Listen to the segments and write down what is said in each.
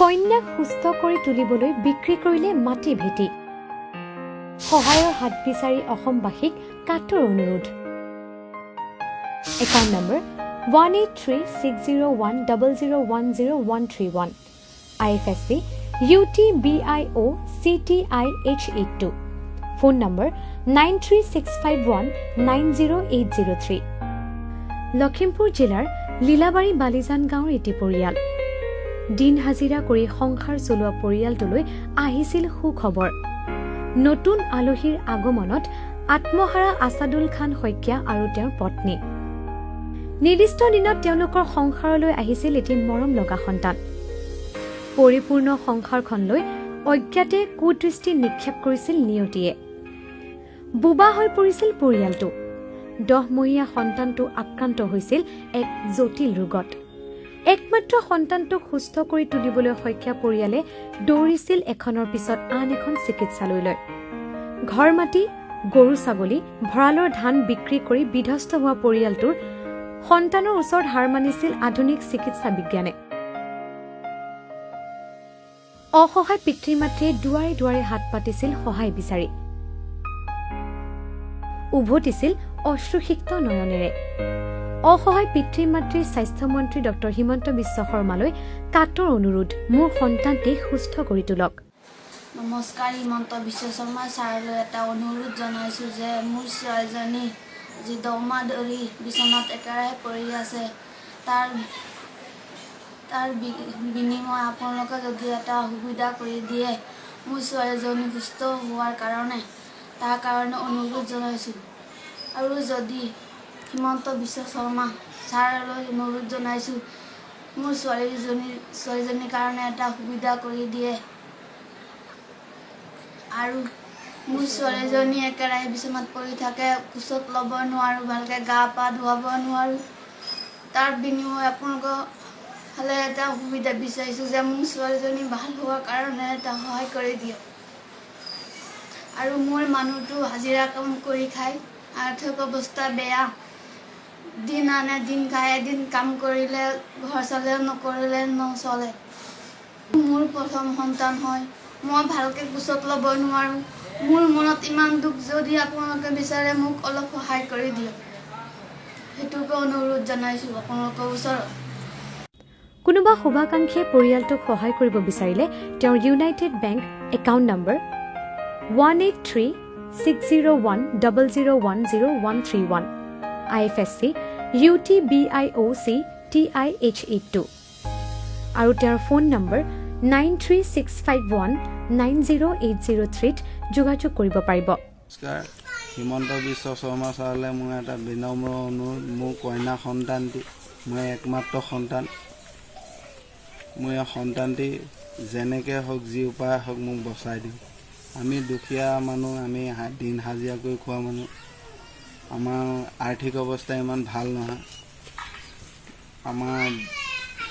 কন্যাক সুস্থ কৰি তুলিবলৈ বিক্ৰী কৰিলে মাটি ভেটি সহায়ৰ হাত বিচাৰি অসমবাসীক কাটৰ অনুৰোধ account number 1836010010131 IFSC UTBIOCTIH82 phone number 9365190803 Lakhimpur জিলাৰ লীলাবাৰী বালিজান গাঁৱৰ এটি পৰিয়াল দিন হাজিৰা কৰি সংসাৰ চলোৱা পৰিয়ালটোলৈ আহিছিল সুখবৰ নতুন আলহীৰ আগমনত আত্মহাৰা আসাদুল খান শইকীয়া আৰু তেওঁৰ পত্নী নিৰ্দিষ্ট দিনত তেওঁলোকৰ সংসাৰলৈ আহিছিল এটি মৰম লগা সন্তান পৰিপূৰ্ণ সংসাৰখনলৈ অজ্ঞাতে কুদৃষ্টি নিক্ষেপ কৰিছিল নিয়তিয়ে বুবা হৈ পৰিছিল পৰিয়ালটো 10 মহীয়া সন্তানটো আক্ৰান্ত হৈছিল এক জটিল ৰোগত একমাত্ৰ সন্তানটোক সুস্থ কৰি তুলিবলৈ শইকীয়া পৰিয়ালে দৌৰিছিল এখনৰ পিছত আন এখন চিকিৎসালয়লৈ ঘৰ মাটি গৰু ছাগলী ভঁৰালৰ ধান বিক্ৰী কৰি বিধ্বস্ত হোৱা পৰিয়ালটোৰ সন্তানৰ ওচৰত হাৰ মানিছিল আধুনিক চিকিৎসা বিজ্ঞানে অসহায় পিতৃ মাতৃয়ে দুৱাৰে দুৱাৰে হাত পাতিছিল সহায় বিচাৰি উভতিছিল অশ্ৰুসিক্ত নয়নেৰে অসহায় পিতৃ মাতৃৰ স্বাস্থ্যমন্ত্ৰী ডক্টৰ হিমন্ত বিশ্ব শৰ্মালৈ কাটৰ অনুৰোধ মোৰ সন্তানটিক সুস্থ কৰি তোলক নমস্কাৰ হিমন্ত বিশ্ব শৰ্মা ছাৰলৈ এটা অনুৰোধ জনাইছোঁ যে মোৰ ছোৱালীজনী যি দমা ধৰি বিচনাত একেৰাহে পৰি আছে তাৰ বিনিময় আপোনালোকে যদি এটা সুবিধা কৰি দিয়ে মোৰ ছোৱালীজনী সুস্থ হোৱাৰ কাৰণে তাৰ কাৰণে অনুৰোধ জনাইছোঁ আৰু যদি হিমন্ত বিশ্ব শৰ্মা ছাৰলৈ অনুৰোধ জনাইছোঁ মোৰ ছোৱালীজনীৰ কাৰণে এটা সুবিধা কৰি দিয়ে আৰু মোৰ ছোৱালীজনী একেৰাহে বিচনাত পৰি থাকে কোচত ল'ব নোৱাৰোঁ ভালকৈ গা পা ধুৱাব নোৱাৰোঁ তাৰ বিনিময় আপোনালোকৰ ফালে এটা সুবিধা বিচাৰিছোঁ যে মোৰ ছোৱালীজনী ভাল হোৱাৰ কাৰণে এটা সহায় কৰি দিয়ক আৰু মোৰ মানুহটো হাজিৰা কাম কৰি খায় আৰ্থিক অৱস্থা বেয়া দিন আনে দিন খায় এদিন কাম কৰিলে ঘৰ চলে নকৰিলে নচলে মোৰ প্ৰথম সন্তান হয় মই ভালকৈ কোচত ল'ব নোৱাৰোঁ মোৰ মনত ইমান দুখ যদি আপোনালোকে বিচাৰে মোক অলপ সহায় কৰি দিয়ক সেইটোকে অনুৰোধ জনাইছোঁ আপোনালোকৰ ওচৰত কোনোবা শুভাকাংক্ষীয়ে পৰিয়ালটোক সহায় কৰিব বিচাৰিলে তেওঁৰ United bank account number 1836010010131 IFSC UTBIOCTIH82 আৰু তেওঁৰ ফোন নম্বৰ 9365190803 যোগাযোগ কৰিব পাৰিব নমস্কাৰ হিমন্ত বিশ্ব শৰ্মা ছাৰলৈ মোৰ এটা বিনম্ৰ অনুৰোধ মোৰ কন্যা সন্তানটি মই একমাত্ৰ সন্তান মোৰ এই সন্তানটি যেনেকৈ হওক যি উপায় হওক মোক বচাই দিওঁ আমি দুখীয়া মানুহ আমি দিন হাজিৰা কৰি খোৱা মানুহ আমাৰ আৰ্থিক অৱস্থা ইমান ভাল নহয়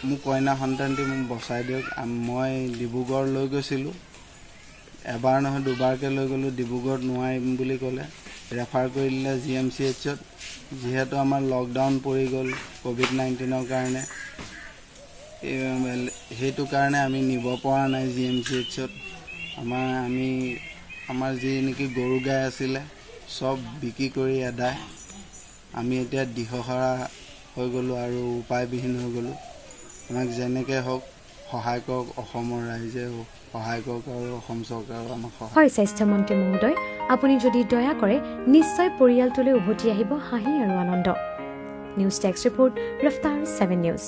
মোৰ কন্যা সন্তানটি মোক বচাই দিয়ক মই ডিব্ৰুগড় লৈ গৈছিলোঁ এবাৰ নহয় দুবাৰকৈ লৈ গ'লোঁ ডিব্ৰুগড়ত নোৱাৰিম বুলি ক'লে ৰেফাৰ কৰি দিলে GMCHত যিহেতু আমাৰ লকডাউন পৰি গ'ল COVID-19ৰ কাৰণে সেইটো কাৰণে আমি নিব পৰা নাই GMCHত আমাৰ যি নেকি গৰু গাই আছিলে চব বিক্ৰী কৰি এদায় আমি এতিয়া দিশহাৰা হৈ গ'লোঁ আৰু উপায়বিহীন হৈ গ'লোঁ আমাক যেনেকৈ হওক সহায় কৰক অসমৰ ৰাইজে সহায় কৰক আৰু অসম চৰকাৰেও আমাক হয় স্বাস্থ্যমন্ত্ৰী মহোদয় আপুনি যদি দয়া কৰে নিশ্চয় পৰিয়ালটোলৈ উভতি আহিব হাঁহি আৰু আনন্দ নিউজ ডেস্ক ৰিপৰ্ট ৰফতাৰ 7 নিউজ